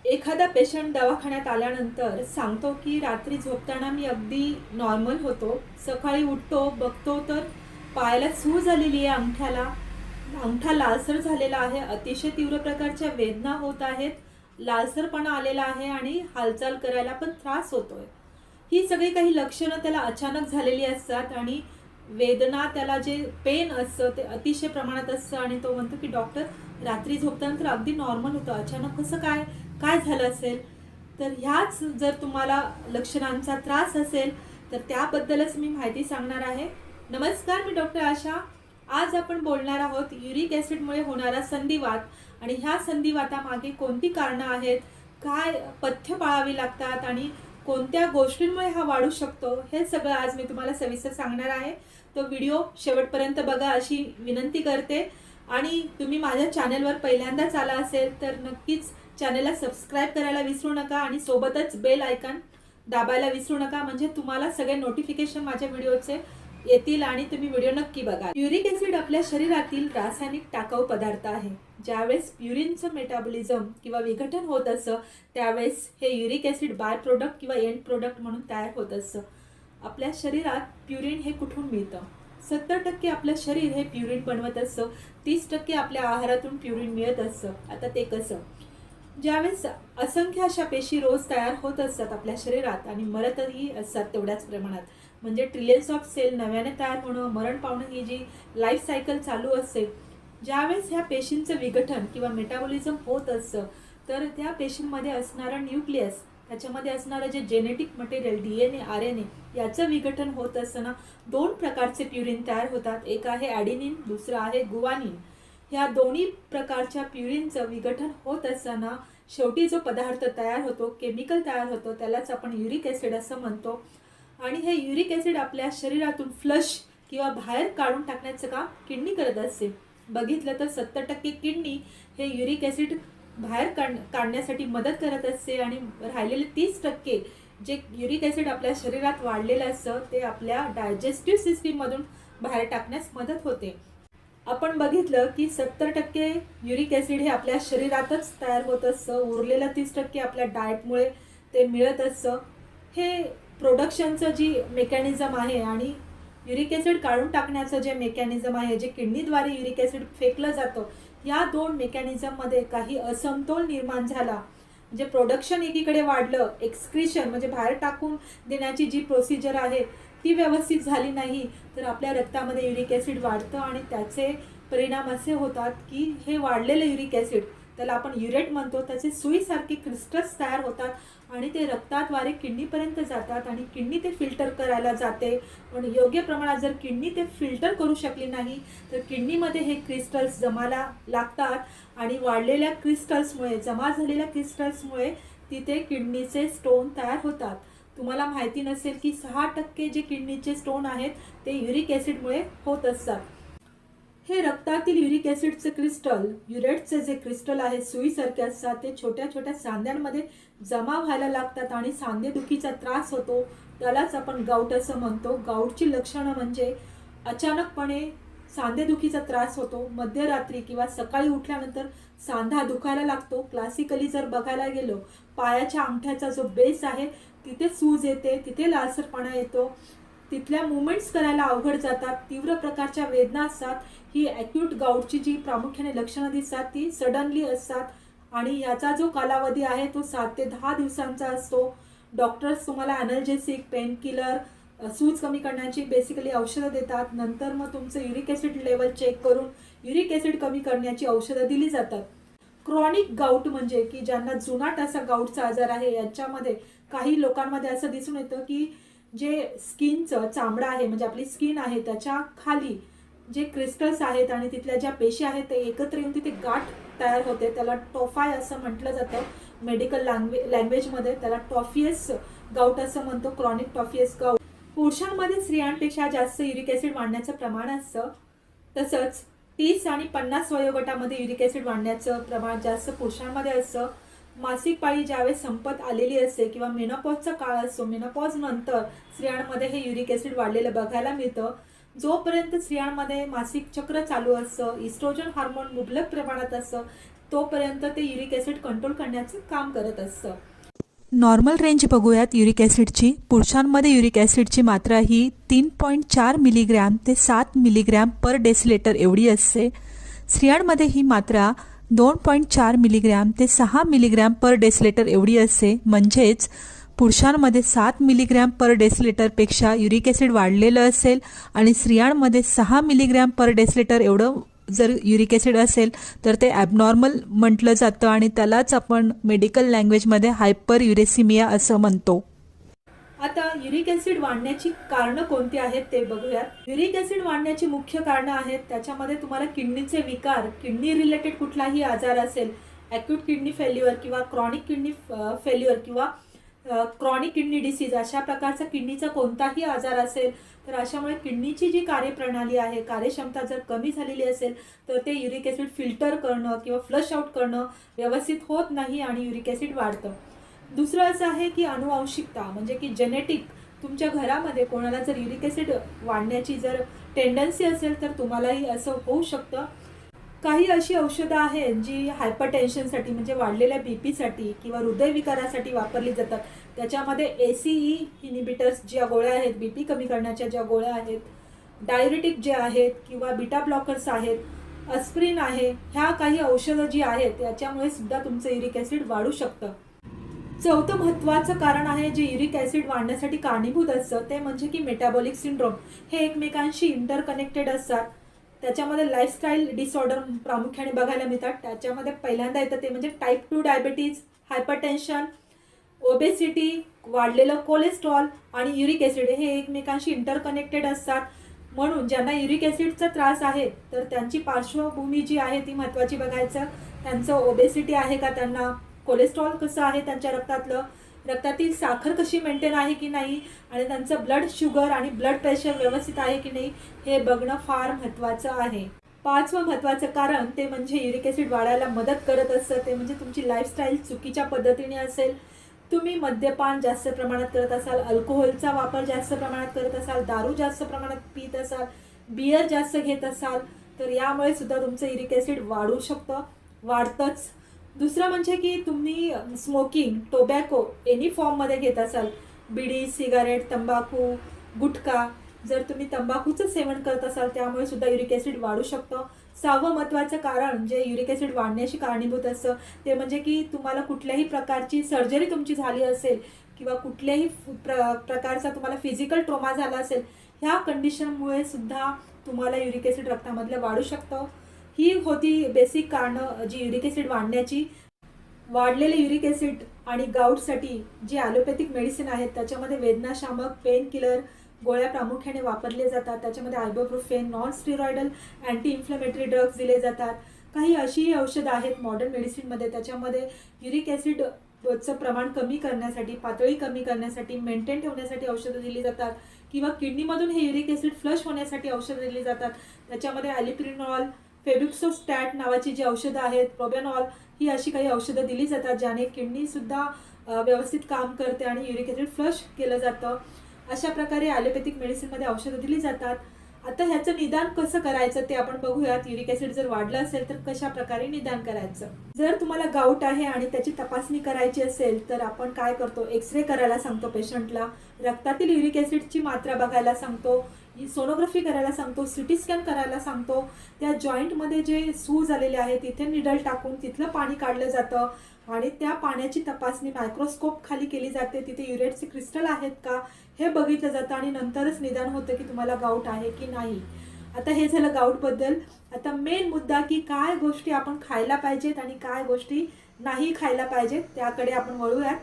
एखादा पेशंट दवाखान्यात आल्यानंतर सांगतो की रात्री झोपताना मी अगदी नॉर्मल होतो, सकाळी उठतो बघतो तर पायाला सूज झालेली आहे, अंगठा लालसर झालेला आहे, अतिशय तीव्र प्रकारच्या वेदना होत आहेत, लालसरपणा आलेला आहे आणि हालचाल करायला पण त्रास होतोय. ही सगळी काही लक्षणं त्याला अचानक झालेली असतात आणि वेदना, त्याला जे पेन असतं ते अतिशय प्रमाणात असतं आणि तो म्हणतो की डॉक्टर, रात्री झोपताना तर अगदी नॉर्मल होतं, अचानक कसं काय काय झालं असेल? तर ह्याच जर तुम्हाला लक्षणांचा त्रास असेल तर त्याबद्दलच मी माहिती सांगणार आहे. नमस्कार, मी डॉक्टर आशा. आज आपण बोलणार आहोत युरिक ॲसिडमुळे होणारा संधिवात आणि ह्या संधिवातामागे कोणती कारणं आहेत, काय पथ्य पाळावी लागतात आणि कोणत्या गोष्टींमुळे हा वाढू शकतो, हे सगळं आज मी तुम्हाला सविस्तर सांगणार आहे. तो व्हिडिओ शेवटपर्यंत बघा अशी विनंती करते. आणि तुम्ही माझ्या चॅनलवर पहिल्यांदाच आला असेल तर नक्कीच चॅनलला सबस्क्राईब करायला विसरू नका आणि सोबतच बेल आयकॉन दाबायला विसरू नका, म्हणजे तुम्हाला सगळे नोटिफिकेशन माझ्या व्हिडिओचे येतील आणि तुम्ही व्हिडिओ नक्की बघा. युरिक ॲसिड आपल्या शरीरातील रासायनिक टाकाऊ पदार्थ आहे. ज्यावेळेस प्युरिनचं मेटाबॉलिझम किंवा विघटन होत असतं त्यावेळेस हे युरिक ॲसिड बाय प्रोडक्ट किंवा एंड प्रोडक्ट म्हणून तयार होत असतं. आपल्या शरीरात प्युरिन हे कुठून मिळतं? 70% आपलं शरीर हे प्युरिन बनवत असतं, 30% आपल्या आहारातून प्युरिन मिळत असतं. आता ते कसं? ज्यावेळेस असंख्य अशा पेशी रोज तयार होत असतात आपल्या शरीरात आणि मरतही असतात तेवढ्याच प्रमाणात, म्हणजे ट्रिलियन्स ऑफ सेल नव्याने तयार होणं, मरण पावणं ही जी लाईफ सायकल चालू असते, ज्यावेळेस ह्या पेशींचं विघटन किंवा मेटाबॉलिझम होत असतं तर त्या पेशींमध्ये असणारं न्यूक्लियस, त्याच्यामध्ये असणारं जे जेनेटिक मटेरियल DNA RNA याचं विघटन होत असताना दोन प्रकारचे प्युरिन तयार होतात. एक आहे ॲडिनिन, दुसरं आहे गुवानिन. ह्या दोन्ही प्रकारच्या प्युरिनचं विघटन होत असताना शेवटी जो पदार्थ तयार होतो, केमिकल तयार होतो, त्यालाच आपण युरिक ॲसिड असं म्हणतो. आणि हे युरिक ॲसिड आपल्या शरीरातून फ्लश किंवा बाहेर काढून टाकण्याचं काम किडनी करत असते. बघितलं तर 70% किडनी हे युरिक ॲसिड बाहेर काढण्यासाठी मदत करत असते आणि राहिलेले 30% जे युरिक ॲसिड आपल्या शरीरात वाढलेलं असतं ते आपल्या डायजेस्टिव्ह सिस्टीममधून बाहेर टाकण्यास मदत होते. आपण बघितलं की 70% युरिक ॲसिड हे आपल्या शरीरातच तयार होत असतं, उरलेलं 30% आपल्या डाएटमुळे ते मिळत असतं. हे प्रोडक्शनचं जी मेकॅनिझम आहे आणि युरिक ॲसिड काढून टाकण्याचं जे मेकॅनिझम आहे, जे किडनीद्वारे युरिक ॲसिड फेकलं जातं, या दोन मेकॅनिझममध्ये काही असमतोल निर्माण झाला, म्हणजे प्रोडक्शन एकीकडे वाढलं, एक्सक्रिशन म्हणजे बाहेर टाकून देण्याची जी प्रोसिजर आहे ती व्यवस्थित झाली नाही तर आपल्या रक्तामध्ये युरिक ॲसिड वाढतं आणि त्याचे परिणाम असे होतात की हे वाढलेलं युरिक ॲसिड, त्याला आपण युरेट म्हणतो, त्याचे सुईसारखे क्रिस्टल्स तयार होतात आणि ते रक्ताद्वारे किडनीपर्यंत जातात आणि किडनी ते फिल्टर करायला जाते. पण योग्य प्रमाणात जर किडनी ते फिल्टर करू शकली नाही तर किडनीमध्ये हे क्रिस्टल्स जमायला लागतात आणि वाढलेल्या क्रिस्टल्समुळे, जमा झालेल्या क्रिस्टल्समुळे तिथे किडनीचे स्टोन तयार होतात. तुम्हाला माहिती नसेल की 6% जे किडनीचे स्टोन आहेत ते युरिक ॲसिडमुळे होत असतात. हे रक्तातील युरिक ॲसिडचे क्रिस्टल, युरेटचे जे क्रिस्टल आहे सुईसारखे असतात, ते छोट्या छोट्या सांध्यांमध्ये जमा व्हायला लागतात आणि सांधेदुखीचा त्रास होतो. त्यालाच आपण गाऊट असं म्हणतो. गाऊटची लक्षणं म्हणजे अचानकपणे सांधेदुखीचा त्रास होतो, मध्यरात्री किंवा सकाळी उठल्यानंतर सांधा दुखायला लागतो. क्लासिकली जर बघायला गेलो, पायाच्या अंगठ्याचा जो बेस आहे तिथे सूज येते, तिथे लालसरपणा येतो, तिथल्या मुवमेंट्स करायला अवघड जातात, तीव्र प्रकारच्या वेदना असतात. ही ॲक्यूट गाऊटची जी प्रामुख्याने लक्षणं दिसतात ती सडनली असतात आणि याचा जो कालावधी आहे तो 7 ते 10 दिवसांचा असतो. डॉक्टर्स तुम्हाला ॲनर्जेसिक, पेन किलर, सूज कमी करण्याची बेसिकली औषधं देतात. नंतर मग तुमचं युरिक ॲसिड लेवल चेक करून युरिक ॲसिड कमी करण्याची औषधं दिली जातात. क्रॉनिक गाऊट म्हणजे की ज्यांना जुनाट असा गाऊटचा आजार आहे, याच्यामध्ये काही लोकांमध्ये असं दिसून येतं की जे स्किनचं चामडं आहे, म्हणजे आपली स्किन आहे, त्याच्या खाली जे क्रिस्टल्स आहेत आणि तिथल्या ज्या पेशी आहेत ते एकत्र येऊन तिथे गाठ तयार होते. त्याला टॉफाय असं म्हटलं जातं मेडिकल लँग्वेजमध्ये. त्याला टॉफियस गाऊट असं म्हणतो, क्रॉनिक टॉफियस गाऊट. पुरुषांमध्ये स्त्रियांपेक्षा जास्त युरिक ॲसिड वाढण्याचं प्रमाण असतं. तसंच 30 आणि 50 वयोगटामध्ये युरिक ॲसिड वाढण्याचं प्रमाण जास्त पुरुषांमध्ये असतं. मासिक पाळी ज्यावेळेस संपत आलेली असते किंवा मेनोपॉजचा काळ असतो, मेनोपॉज नंतर स्त्रियांमध्ये हे युरिक ॲसिड वाढलेलं बघायला मिळतं. जोपर्यंत स्त्रियांमध्ये मासिक चक्र चालू असतं, इस्ट्रोजन हार्मोन मुबलक प्रमाणात असतं, तोपर्यंत ते युरिक ॲसिड कंट्रोल करण्याचं काम करत असतं. नॉर्मल रेंज बघूयात युरिक ॲसिडची. पुरुषांमध्ये युरिक ॲसिडची मात्रा ही 3.4 मिलीग्रॅम ते 7 मिलीग्रॅम पर डेसिलिटर एवढी असते. स्त्रियांमध्ये ही मात्रा 2.4 मिलीग्रॅम ते 6 मिलीग्रॅम पर डेसिलिटर एवढी असते. म्हणजेच पुरुषांमध्ये 7 मिलीग्रॅम पर डेसिलिटरपेक्षा युरिक ॲसिड वाढलेलं असेल आणि स्त्रियांमध्ये 6 मिलीग्रॅम पर डेसिलिटर एवढं जर युरिक ॲसिड असेल तर ते ॲबनॉर्मल म्हटलं जातं आणि त्यालाच आपण मेडिकल लँग्वेजमध्ये हायपर युरेसिमिया असं म्हणतो. आता युरिक ॲसिड वाढण्याची कारणं कोणती आहेत ते बघूयात. युरिक ॲसिड वाढण्याची मुख्य कारणं आहेत, त्याच्यामध्ये तुम्हाला किडनीचे विकार, किडनी रिलेटेड कुठलाही आजार असेल, ॲक्यूट किडनी फेल्युअर किंवा क्रॉनिक किडनी फेल्युअर किंवा क्रॉनिक किडनी डिसीज, अशा प्रकारचा किडनीचा कोणताही आजार असेल तर अशामुळे किडनीची जी कार्यप्रणाली आहे, कार्यक्षमता जर कमी झालेली असेल तर ते युरिक ॲसिड फिल्टर करणं किंवा फ्लश आउट करणं व्यवस्थित होत नाही आणि युरिक ॲसिड वाढतं. दुसरं असं आहे की अनुवांशिकता, म्हणजे की जेनेटिक, तुमच्या घरामध्ये कोणाला जर युरिक ॲसिड वाढण्याची जर टेंडन्सी असेल तर तुम्हालाही असं होऊ शकतं. काही अशी औषधं आहेत जी हायपरटेन्शनसाठी म्हणजे वाढलेल्या बीपीसाठी किंवा हृदयविकारासाठी वापरली जातात. त्याच्यामध्ये ACE इनिबिटर्स ज्या गोळ्या आहेत, बीपी कमी करण्याच्या ज्या गोळ्या आहेत, डायरेटिक जे आहेत किंवा बीटा ब्लॉकर्स आहेत, अस्प्रिन आहे, ह्या काही औषधं जी आहेत याच्यामुळे सुद्धा तुमचं युरिक ॲसिड वाढू शकतं. चौथं महत्त्वाचं कारण आहे जे युरिक ॲसिड वाढण्यासाठी कारणीभूत असतं ते म्हणजे की मेटाबॉलिक सिंड्रोम. हे एकमेकांशी इंटरकनेक्टेड असतात. त्याच्यामध्ये लाईफस्टाईल डिसऑर्डर प्रामुख्याने बघायला मिळतात. त्याच्यामध्ये पहिल्यांदा येतं ते म्हणजे टाईप 2 डायबिटीज, हायपरटेन्शन, ओबेसिटी, वाढलेलं कोलेस्ट्रॉल आणि युरिक ॲसिड हे एकमेकांशी इंटरकनेक्टेड असतात. म्हणून ज्यांना युरिक ॲसिडचा त्रास आहे तर त्यांची पार्श्वभूमी जी आहे ती महत्त्वाची बघायचं. त्यांचं ओबेसिटी आहे का, त्यांना कोलेस्ट्रॉल कसं आहे त्यांच्या रक्तातलं, रक्तातील साखर कशी मेंटेन आहे की नाही, आणि त्यांचं ब्लड शुगर आणि ब्लड प्रेशर व्यवस्थित आहे की नाही हे बघणं फार महत्त्वाचं आहे. पाचवं महत्त्वाचं कारण ते म्हणजे युरिक ॲसिड वाढायला मदत करत असतं ते म्हणजे तुमची लाईफस्टाईल चुकीच्या पद्धतीने असेल, तुम्ही मद्यपान जास्त प्रमाणात करत असाल, अल्कोहोलचा वापर जास्त प्रमाणात करत असाल, दारू जास्त प्रमाणात पित असाल, बियर जास्त घेत असाल तर यामुळे सुद्धा तुमचं युरिक ॲसिड वाढू शकतं, वाढतंच. दुसरं म्हणजे की तुम्ही स्मोकिंग, टोबॅको एनी फॉर्ममध्ये घेत असाल, बिडी, सिगारेट, तंबाखू, गुटखा, जर तुम्ही तंबाखूचं सेवन करत असाल त्यामुळे सुद्धा युरिक ॲसिड वाढू शकतं. सहावं महत्त्वाचं कारण जे युरिक ॲसिड वाढण्याशी कारणीभूत असतं ते म्हणजे की तुम्हाला कुठल्याही प्रकारची सर्जरी तुमची झाली असेल किंवा कुठल्याही प्रकारचा तुम्हाला फिजिकल ट्रॉमा झाला असेल, ह्या कंडिशनमुळे सुद्धा तुम्हाला युरिक ॲसिड रक्तामधलं वाढू शकतं. ही होती बेसिक कारणं जी युरिक ॲसिड वाढण्याची. वाढलेले युरिक ॲसिड आणि गाऊटसाठी जी ॲलोपॅथिक मेडिसिन आहेत त्याच्यामध्ये वेदनाशामक, पेन किलर गोळ्या प्रामुख्याने वापरले जातात. त्याच्यामध्ये ibuprofen, non steroidal anti inflammatory drugs दिले जातात. काही अशीही औषधं आहेत मॉडर्न मेडिसिनमध्ये, त्याच्यामध्ये युरिक ॲसिडचं प्रमाण कमी करण्यासाठी, पातळी कमी करण्यासाठी, मेंटेन ठेवण्यासाठी औषधं दिली जातात किंवा किडनीमधून हे युरिक ॲसिड फ्लश होण्यासाठी औषधं दिली जातात. त्याच्यामध्ये ॲलिप्रिनॉल, फेब्युक्सोस्टॅट नावाची जी औषधं आहेत, प्रोबेनॉल, ही अशी काही औषधं दिली जातात ज्याने किडनीसुद्धा व्यवस्थित काम करते आणि युरिक ॲसिड फ्लश केलं जातं. अशा प्रकारे ॲलोपॅथिक मेडिसिनमध्ये औषधं दिली जातात. आता ह्याचं निदान कसं करायचं ते आपण बघूयात. युरिक ॲसिड जर वाढलं असेल तर कशा प्रकारे निदान करायचं. जर तुम्हाला गाऊट आहे आणि त्याची तपासणी करायची असेल तर आपण काय करतो, एक्सरे करायला सांगतो पेशंटला, रक्तातील युरिक ॲसिडची मात्रा बघायला सांगतो, सोनोग्राफी करायला सांगतो, सिटी स्कॅन करायला सांगतो. त्या जॉईंटमध्ये जे सूज आलेले आहे तिथे निडल टाकून तिथलं पाणी काढलं जातं आणि त्या पाण्याची तपासणी मायक्रोस्कोप खाली केली जाते. तिथे युरेटचे क्रिस्टल आहेत का हे बघितलं जातं आणि नंतरच निदान होतं की तुम्हाला गाऊट आहे की नाही. आता हे झालं गाऊटबद्दल. आता मेन मुद्दा की काय गोष्टी आपण खायला पाहिजेत आणि काय गोष्टी नाही खायला पाहिजेत त्याकडे आपण वळूयात.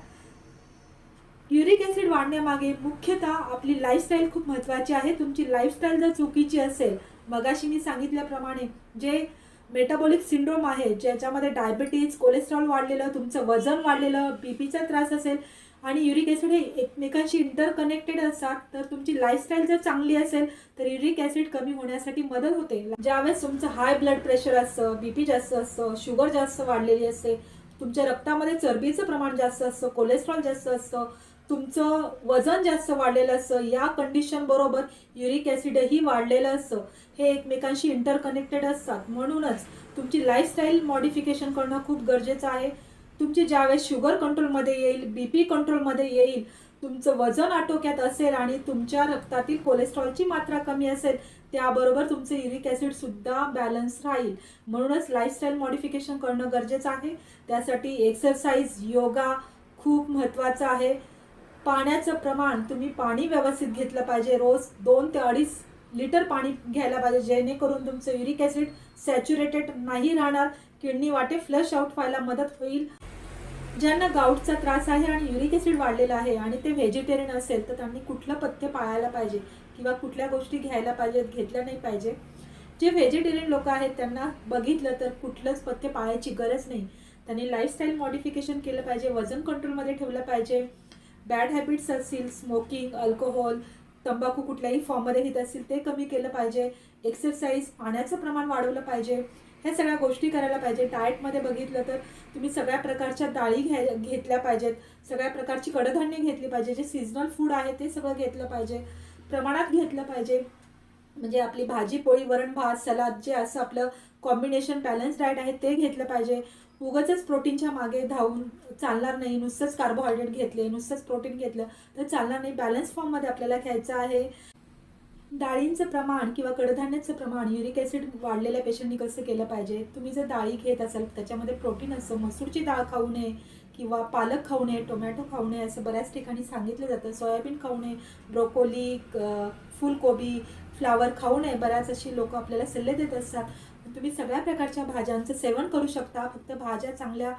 युरिक ॲसिड वाढण्यामागे मुख्यतः आपली लाईफस्टाईल खूप महत्त्वाची आहे. तुमची लाईफस्टाईल जर चुकीची असेल, मगाशी मी सांगितल्याप्रमाणे जे मेटाबॉलिक सिंड्रोम आहे ज्याच्यामध्ये डायबिटीज, कोलेस्ट्रॉल वाढलेलं, तुमचं वजन वाढलेलं, बीपीचा त्रास असेल आणि युरिक ॲसिड हे एकमेकांशी इंटरकनेक्टेड असतात, तर तुमची लाईफस्टाईल जर चांगली असेल तर युरिक ॲसिड कमी होण्यासाठी मदत होते. ज्यावेळेस तुमचं हाय ब्लड प्रेशर असतं, बीपी जास्त असतं, शुगर जास्त वाढलेली असते, तुमच्या रक्तामध्ये चरबीचं प्रमाण जास्त असतं, कोलेस्ट्रॉल जास्त असतं, तुमचं वजन जास्त वाढलेलं असतं, या कंडिशन बरोबर युरिक ॲसिडही वाढलेलं असतं. हे एकमेकांशी इंटरकनेक्टेड असतात. म्हणूनच तुमची लाईफस्टाईल मॉडिफिकेशन करणं खूप गरजेचं आहे. तुमची ज्यावेळेस शुगर कंट्रोलमध्ये येईल, BP कंट्रोलमध्ये येईल, तुमचं वजन आटोक्यात असेल आणि तुमच्या रक्तातील कोलेस्ट्रॉलची मात्रा कमी असेल, त्याबरोबर तुमचं युरिक ॲसिडसुद्धा बॅलन्स राहील. म्हणूनच लाईफस्टाईल मॉडिफिकेशन करणं गरजेचं आहे. त्यासाठी एक्सरसाइज, योगा खूप महत्त्वाचं आहे. पाण्याचं प्रमाण, तुम्ही पाणी व्यवस्थित घेतलं पाहिजे. रोज 2 ते 2.5 लिटर पाणी घ्यायला पाहिजे, जेणेकरून तुमचं युरिक ॲसिड सॅच्युरेटेड नाही राहणार, किडनी वाटे फ्लश आउट व्हायला मदत होईल. ज्यांना गाऊटचा त्रास आहे आणि युरिक ॲसिड वाढलेला आहे आणि ते व्हेजिटेरियन असेल, तर त्यांनी कुठलं पथ्य पाळायला पाहिजे किंवा कुठल्या गोष्टी घ्यायला पाहिजेत, घेतल्या नाही पाहिजे. जे व्हेजिटेरियन लोक आहेत त्यांना बघितलं तर कुठलंच पथ्य पाळायची गरज नाही. त्यांनी लाईफस्टाईल मॉडिफिकेशन केलं पाहिजे, वजन कंट्रोलमध्ये ठेवलं पाहिजे. बॅड हॅबिट्स असतील, स्मोकिंग, अल्कोहोल, तंबाखू कुठल्याही फॉर्ममध्ये घेत असतील ते कमी केलं पाहिजे. एक्सरसाइज, पाण्याचं प्रमाण वाढवलं पाहिजे. ह्या सगळ्या गोष्टी करायला पाहिजे. डाएटमध्ये बघितलं तर तुम्ही सगळ्या प्रकारच्या डाळी घेतल्या पाहिजेत, सगळ्या प्रकारची कडधान्य घेतली पाहिजे. जे सीझनल फूड आहे ते सगळं घेतलं पाहिजे, प्रमाणात घेतलं पाहिजे. म्हणजे आपली भाजी पोळी, वरण भात, सलाद जे असं आपलं कॉम्बिनेशन बॅलन्स डाएट आहे ते घेतलं पाहिजे. उगाचच प्रोटीनच्या मागे धावून चालणार नाही. नुसतंच कार्बोहायड्रेट घेतले, नुसतंच प्रोटीन घेतलं तर चालणार नाही. बॅलन्स फॉर्ममध्ये आपल्याला घ्यायचं आहे. डाळींचं प्रमाण किंवा कडधान्याचं प्रमाण युरिक ॲसिड वाढलेल्या पेशंटनी कसं केलं पाहिजे. तुम्ही जर डाळी घेत असाल त्याच्यामध्ये प्रोटीन असतं, मसूरची डाळ खाऊ नये किंवा पालक खाऊ नये, टोमॅटो खाऊ नये असं बऱ्याच ठिकाणी सांगितलं जातं. सोयाबीन खाऊ नये, ब्रोकोली, फुलकोबी, फ्लावर खाऊ नये, बऱ्याच अशी लोक आपल्याला सल्ले देत असतात. तुम्ही सगळ्या प्रकारच्या भाज्यांचं सेवन करू शकता. फक्त भाज्या चांगल्या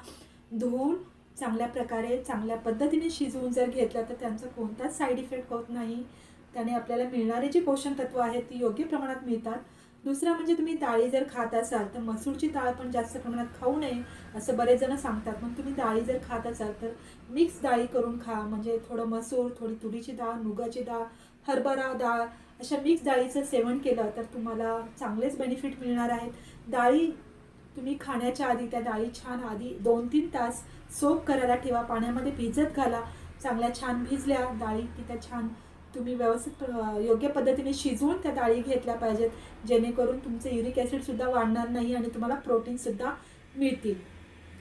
धुवून, चांगल्या प्रकारे, चांगल्या पद्धतीने शिजवून जर घेतल्या तर त्यांचा कोणताच साईड इफेक्ट होत नाही. त्याने आपल्याला मिळणारी जी पोषण तत्व आहेत ती योग्य प्रमाणात मिळतात. दुसरं म्हणजे तुम्ही डाळी जर खात असाल तर मसूरची डाळ पण जास्त प्रमाणात खाऊ नये असं बरेच जण सांगतात. मग तुम्ही डाळी जर खात असाल तर मिक्स डाळी करून खा. म्हणजे थोडं मसूर, थोडी तुरीची डाळ, मुगाची डाळ, हरभरा डाळ अशा मिक्स डाळीचं सेवन केलं तर तुम्हाला चांगलेच बेनिफिट मिळणार आहेत. डाळी तुम्ही खाण्याच्या आधी त्या डाळी छान आधी 2-3 तास सोक करायला ठेवा, पाण्यामध्ये भिजत घाला. चांगल्या छान भिजल्या डाळी की त्या छान तुम्ही व्यवस्थित योग्य पद्धतीने शिजवून त्या डाळी घेतल्या पाहिजेत, जेणेकरून तुमचं युरिक ॲसिडसुद्धा वाढणार नाही आणि तुम्हाला प्रोटीनसुद्धा मिळतील.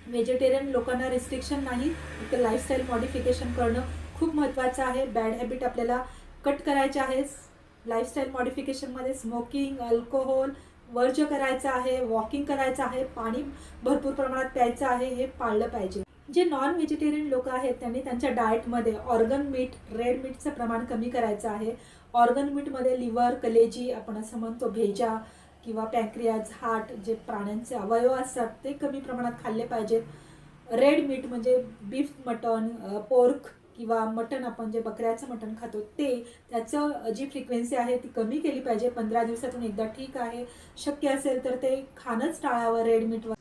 व्हेजिटेरियन लोकांना रिस्ट्रिक्शन नाही, तर लाईफस्टाईल मॉडिफिकेशन करणं खूप महत्त्वाचं आहे. बॅड हॅबिट आपल्याला कट करायचे आहे. लाईफस्टाईल मॉडिफिकेशनमध्ये स्मोकिंग, अल्कोहोल वर्ज्य करायचं आहे, वॉकिंग करायचं आहे, पाणी भरपूर प्रमाणात प्यायचं आहे, हे पाळलं पाहिजे. जे नॉन व्हेजिटेरियन लोक आहेत त्यांनी त्यांच्या डाएटमध्ये ऑर्गन मीट, रेड मीटचं प्रमाण कमी करायचं आहे. ऑर्गन मीटमध्ये लिव्हर, कलेजी, आपण असं म्हणतो भेजा किंवा पॅन्क्रियाज, हार्ट, जे प्राण्यांचे अवयव असतात ते कमी प्रमाणात खाल्ले पाहिजेत. रेड मीट म्हणजे बीफ, मटण, पोर्क किंवा मटण, आपण जे बकऱ्याचं मटण खातो ते, त्याचं जी फ्रिक्वेन्सी आहे ती कमी केली पाहिजे. 15 दिवसातून एकदा ठीक आहे. शक्य असेल तर ते खाणंच टाळावं रेड मीटवर.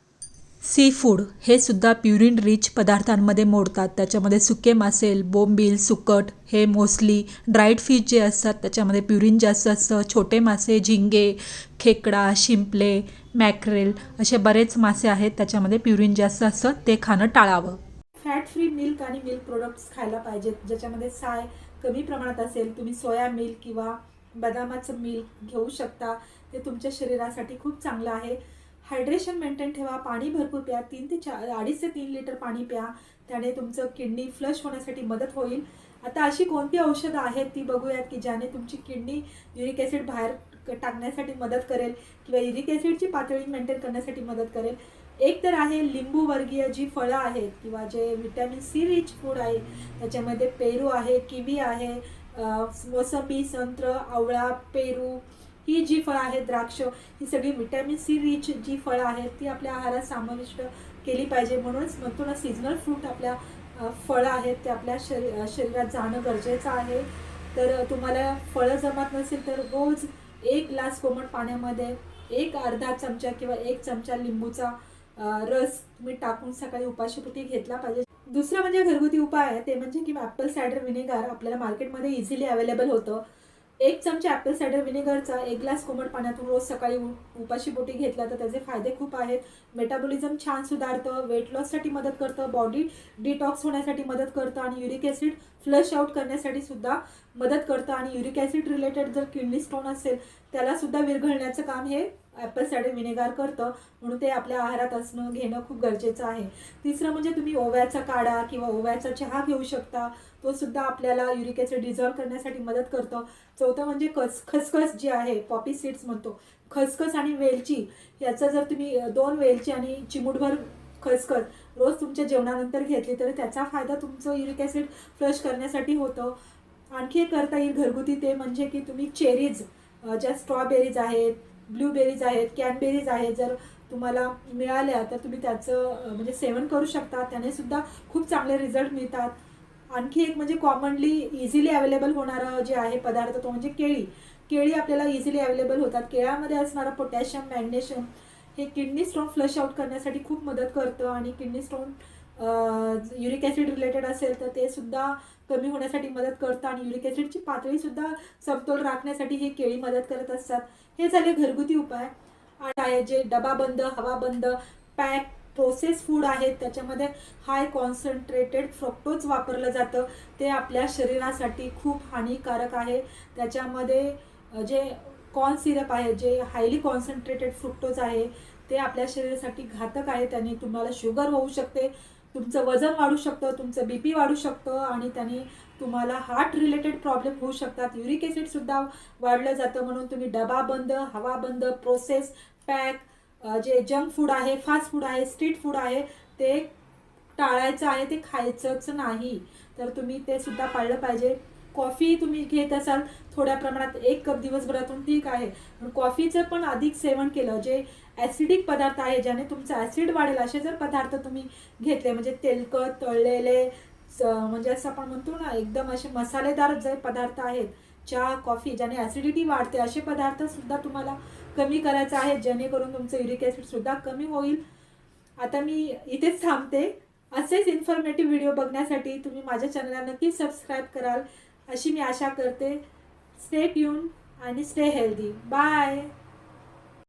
सी फूड हे सुद्धा प्युरिन रिच पदार्थांमध्ये मोडतात. त्याच्यामध्ये सुके मासे, बोंबील, सुकट हे मोस्टली. ड्राईड फिश जे असतात त्याच्यामध्ये प्युरिन जास्त असतं. छोटे मासे, झिंगे, खेकडा, शिंपले, मॅक्रेल असे बरेच मासे आहेत त्याच्यामध्ये प्युरिन जास्त असतं, ते खाणं टाळावं. फॅट फ्री मिल्क आणि मिल्क प्रोडक्ट्स खायला पाहिजेत, ज्याच्यामध्ये साय कमी प्रमाणात असेल. तुम्ही सोया मिल्क किंवा बदामाचं मिल्क घेऊ शकता, ते तुमच्या शरीरासाठी खूप चांगलं आहे. हायड्रेशन मेंटेन ठेवा, पाणी भरपूर प्या. 2.5 ते 3 लिटर पाणी प्या, त्याने तुमचं किडनी फ्लश होण्यासाठी मदत होईल. आता अशी कोणती औषधं आहेत ती बघूयात की ज्याने तुमची किडनी युरिक ॲसिड बाहेर टाकण्यासाठी मदत करेल किंवा युरिक ॲसिडची पातळी मेंटेन करण्यासाठी मदत करेल. एक तर आहे लिंबू वर्गीय जी फळं आहेत किंवा जे व्हिटॅमिन सी रिच फूड आहे, त्याच्यामध्ये पेरू आहे, किवी आहे, मोसंबी, संत्र, आवळा, पेरू, ही जी फळं आहेत, द्राक्ष, ही सगळी व्हिटॅमिन सी रिच जी फळं आहेत ती आपल्या आहारात समाविष्ट केली पाहिजे. म्हणूनच म्हणतो ना, सीझनल फ्रूट आपल्या फळं आहेत ते आपल्या शरीरात जाणं गरजेचं आहे. तर तुम्हाला फळं जमत नसेल तर रोज 1 ग्लास कोमट पाण्यामध्ये अर्धा चमचा किंवा 1 चमचा लिंबूचा रस तुम्ही टाकून सकाळी उपाशीपोटी घेतला पाहिजे. दुसरा म्हणजे घरगुती उपाय आहे ते म्हणजे की ॲपल सायडर व्हिनेगार आपल्याला मार्केटमध्ये इझिली अवेलेबल होतं. 1 चमचा ॲपल सायडर व्हिनेगरचा 1 ग्लास कोमट पाण्यातून रोज सकाळी उपाशी पोटी घेतला तर त्याचे फायदे खूप आहेत. मेटाबॉलिझम छान सुधारतं, वेट लॉससाठी मदत करतं, बॉडी डिटॉक्स होण्यासाठी मदत करतं आणि युरिक ॲसिड फ्लश आउट करण्यासाठी सुद्धा मदत करतं. आणि युरिक ॲसिड रिलेटेड जर किडनी स्टोन असेल त्याला सुद्धा विरघळण्याचं काम हे ॲपल सायडर व्हिनेगर करतं. म्हणून ते आपल्या आहारात घेणं खूप गरजेचं आहे. तिसरं म्हणजे तुम्ही ओव्याचा काढा किंवा ओव्याचा चहा घेऊ शकता. तो सुद्धा आपल्याला युरिक ॲसिड डिझॉल्व्ह करण्यासाठी मदत करतं. चौथं म्हणजे खसखस जी आहे, पॉपी सीड्स म्हणतो, खसखस आणि वेलची याचा जर तुम्ही 2 वेलची आणि चिमूटभर खसखस रोज तुमच्या जेवणानंतर घेतली तर त्याचा फायदा तुमचं युरिक ॲसिड फ्लश करण्यासाठी होतं. आणखी एक करता येईल घरगुती, ते म्हणजे की तुम्ही चेरीज, ज्या स्ट्रॉबेरीज आहेत, ब्लूबेरीज आहेत, कॅनबेरीज आहेत, जर तुम्हाला मिळाल्या तर तुम्ही त्याचं म्हणजे सेवन करू शकता. त्याने सुद्धा खूप चांगले रिझल्ट मिळतात. आणखी एक म्हणजे कॉमनली इझिली अवेलेबल होणारं जे आहे पदार्थ तो म्हणजे केळी. केळी आपल्याला इझिली अवेलेबल होतात. केळ्यामध्ये असणारं पोटॅशियम, मॅग्नेशियम हे किडनी स्टोन फ्लश आउट करण्यासाठी खूप मदत करतं. आणि kidney stone uric acid related असेल तर ते सुद्धा कमी होण्यासाठी मदत करतं. आणि युरिक ॲसिडची पातळीसुद्धा समतोल राखण्यासाठी हे केळी मदत करत असतात. हे झाले घरगुती उपाय. आणि आहे जे डबाबंद, हवाबंद, पॅक प्रोसेस फूड आहेत त्याच्यामध्ये हाय कॉन्सन्ट्रेटेड फ्रक्टोज वापरलं जातं. ते आपल्या शरीरासाठी खूप हानिकारक आहे. त्याच्यामध्ये जे कॉर्न सिरप आहे, जे हायली कॉन्सन्ट्रेटेड फ्रुक्टोज आहे, ते आपल्या शरीरासाठी घातक आहे. त्याने तुम्हाला शुगर होऊ शकते, तुमचं वजन वाढू शकतं, तुमचं BP वाढू शकतं आणि त्याने तुम्हाला हार्ट रिलेटेड प्रॉब्लेम होऊ शकतात. युरिक ॲसिडसुद्धा वाढलं जातं. म्हणून तुम्ही डबाबंद, हवाबंद, प्रोसेस, पॅक, जे जंक फूड आहे, फास्ट फूड आहे, स्ट्रीट फूड आहे, ते टाळायचं आहे, ते खायचंच नाही. तर तुम्ही ते सुद्धा पाळलं पाहिजे. कॉफी तुम्ही घेत असाल थोड्या प्रमाणात, 1 कप दिवसभरातून ठीक आहे. पण कॉफीचं पण अधिक सेवन केलं, जे ॲसिडिक पदार्थ आहे, ज्याने तुमचं ॲसिड वाढेल असे जर पदार्थ तुम्ही घेतले, म्हणजे तेलकट, तळलेले, म्हणजे असं आपण म्हणतो ना एकदम असे मसालेदार जे पदार्थ आहेत, चहा, कॉफी, ज्याने ॲसिडिटी वाढते, असे पदार्थ सुद्धा तुम्हाला कमी करायचं आहे, जेणेकरून तुमचं युरिक ॲसिडसुद्धा कमी होईल. आता मी इथेच थांबते. असेच इन्फॉर्मेटिव्ह व्हिडिओ बघण्यासाठी तुम्ही माझ्या चॅनलला नक्कीच सबस्क्राईब कराल अशी मी आशा करते. स्टे ट्यून आणि स्टे हेल्दी. बाय.